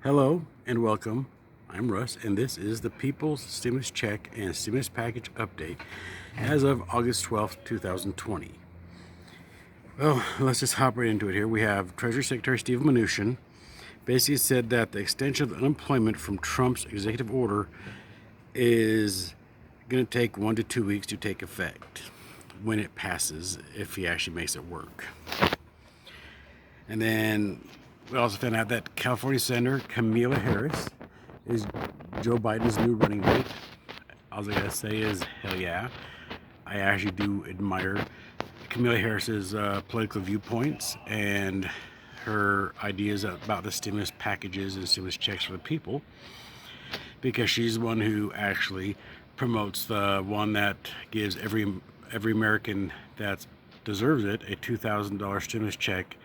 Hello and welcome. I'm Russ, and this is the People's Stimulus Check and Stimulus Package Update as of August 12th, 2020. Well, let's just hop right into it here. We have Treasury Secretary Steve Mnuchin basically said that the extension of unemployment from Trump's executive order is going to take 1 to 2 weeks to take effect when it passes, if he actually makes it work. And then we also found out that California Senator Kamala Harris is Joe Biden's new running mate. All I gotta say is, hell yeah. I actually do admire Kamala Harris's political viewpoints and her ideas about the stimulus packages and stimulus checks for the people, because she's the one who actually promotes the one that gives every American that deserves it a $2,000 stimulus check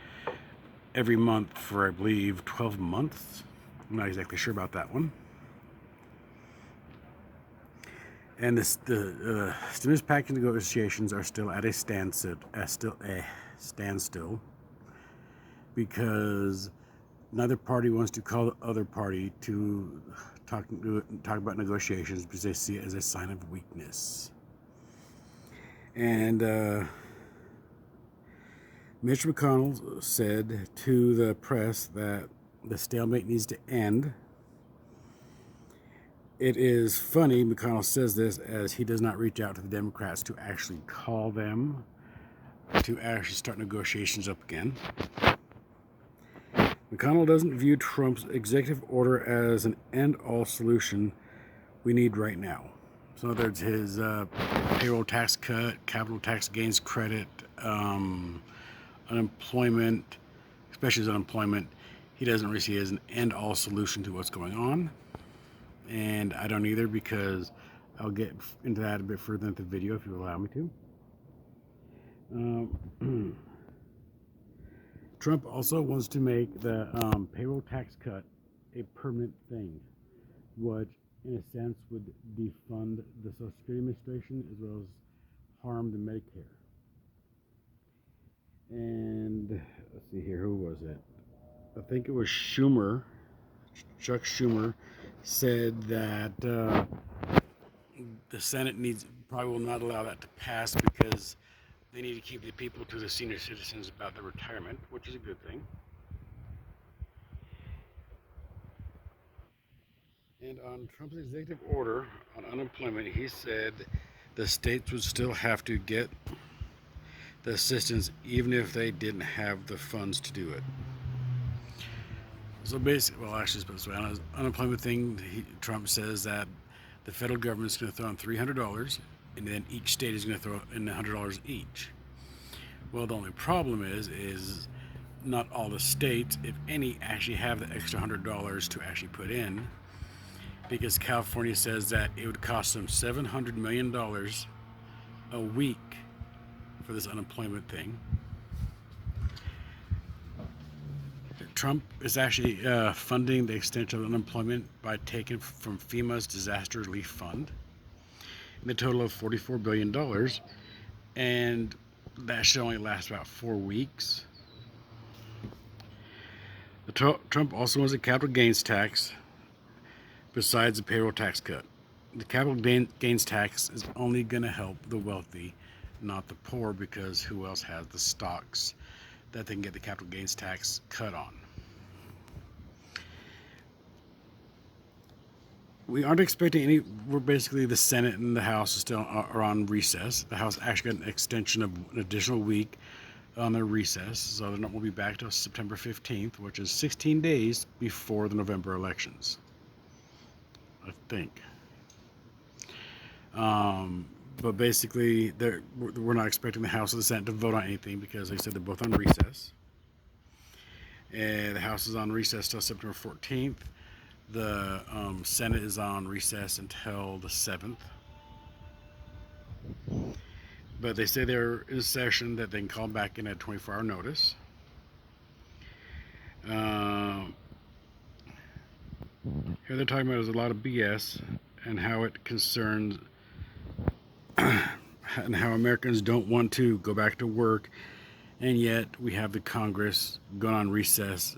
every month for, I believe, 12 months. I'm not exactly sure about that one. And the stimulus package negotiations are still at a standstill, because neither party wants to call the other party to talk about negotiations because they see it as a sign of weakness. And Mitch McConnell said to the press that the stalemate needs to end. It is funny McConnell says this, as he does not reach out to the Democrats to actually call them to actually start negotiations up again. McConnell doesn't view Trump's executive order as an end-all solution we need right now. So in other words, his payroll tax cut, capital tax gains credit, unemployment, especially his unemployment, he doesn't really see as an end-all solution to what's going on. And I don't either, because I'll get into that a bit further in the video if you allow me to. Trump also wants to make the payroll tax cut a permanent thing, which in a sense would defund the Social Security Administration as well as harm the Medicare. And let's see here, who was it? I think it was Schumer. Chuck Schumer said that the Senate probably will not allow that to pass because they need to keep the people to the senior citizens about their retirement, which is a good thing. And on Trump's executive order on unemployment, he said the states would still have to get the assistance even if they didn't have the funds to do it. So basically, well, actually, on his unemployment thing, Trump says that the federal government is going to throw in $300, and then each state is going to throw in $100 each. Well, the only problem is not all the states, if any, actually have the extra $100 to actually put in, because California says that it would cost them $700 million a week for this unemployment thing. Trump is actually funding the extension of unemployment by taking from FEMA's disaster relief fund in a total of $44 billion, and that should only last about 4 weeks. Trump also wants a capital gains tax besides the payroll tax cut. The capital gains tax is only going to help the wealthy, not the poor, because who else has the stocks that they can get the capital gains tax cut on? We aren't expecting any. We're basically, the Senate and the House are on recess. The House actually got an extension of an additional week on their recess, so they're not going to be back till September 15th, which is 16 days before the November elections, I think. But basically, we're not expecting the House or the Senate to vote on anything because, like I said, they're both on recess. And the House is on recess till September 14th. The Senate is on recess until the 7th. But they say they're in session, that they can call back in at 24-hour notice. Here they're talking about is a lot of BS and how it concerns and how Americans don't want to go back to work, and yet we have the Congress going on recess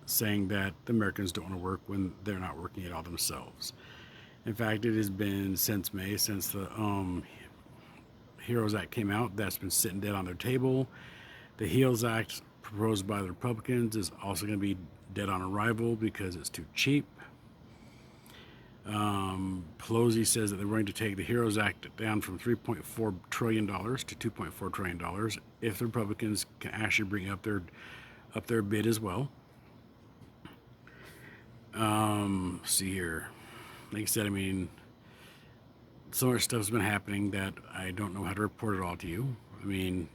saying that the Americans don't want to work when they're not working at all themselves. In fact, it has been since May, since the HEROES Act came out, that's been sitting dead on their table. The HEALS Act proposed by the Republicans is also going to be dead on arrival because it's too cheap. Pelosi says that they're going to take the HEROES Act down from $3.4 trillion to $2.4 trillion if the Republicans can actually bring up their bid as well. See here. Like I said, I mean, so much stuff's been happening that I don't know how to report it all to you. I mean,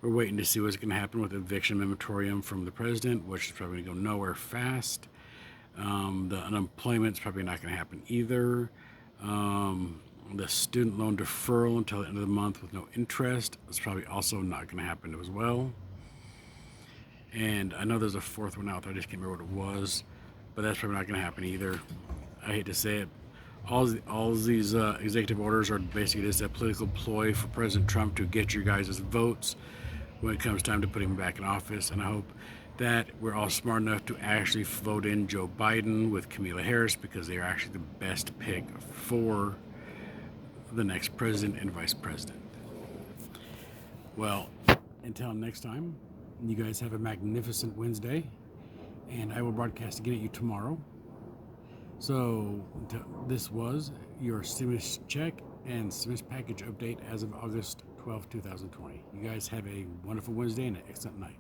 we're waiting to see what's going to happen with the eviction moratorium from the president, which is probably going to go nowhere fast. The unemployment's probably not going to happen either. The student loan deferral until the end of the month with no interest is probably also not going to happen as well. And I know there's a fourth one out there, I just can't remember what it was, but that's probably not going to happen either. I hate to say it. All these executive orders are basically just a political ploy for President Trump to get your guys' votes when it comes time to put him back in office. And I hope that we're all smart enough to actually vote in Joe Biden with Kamala Harris, because they are actually the best pick for the next president and vice president. Well, until next time, you guys have a magnificent Wednesday, and I will broadcast again at you tomorrow. So this was your stimulus check and stimulus package update as of August 12, 2020. You guys have a wonderful Wednesday and an excellent night.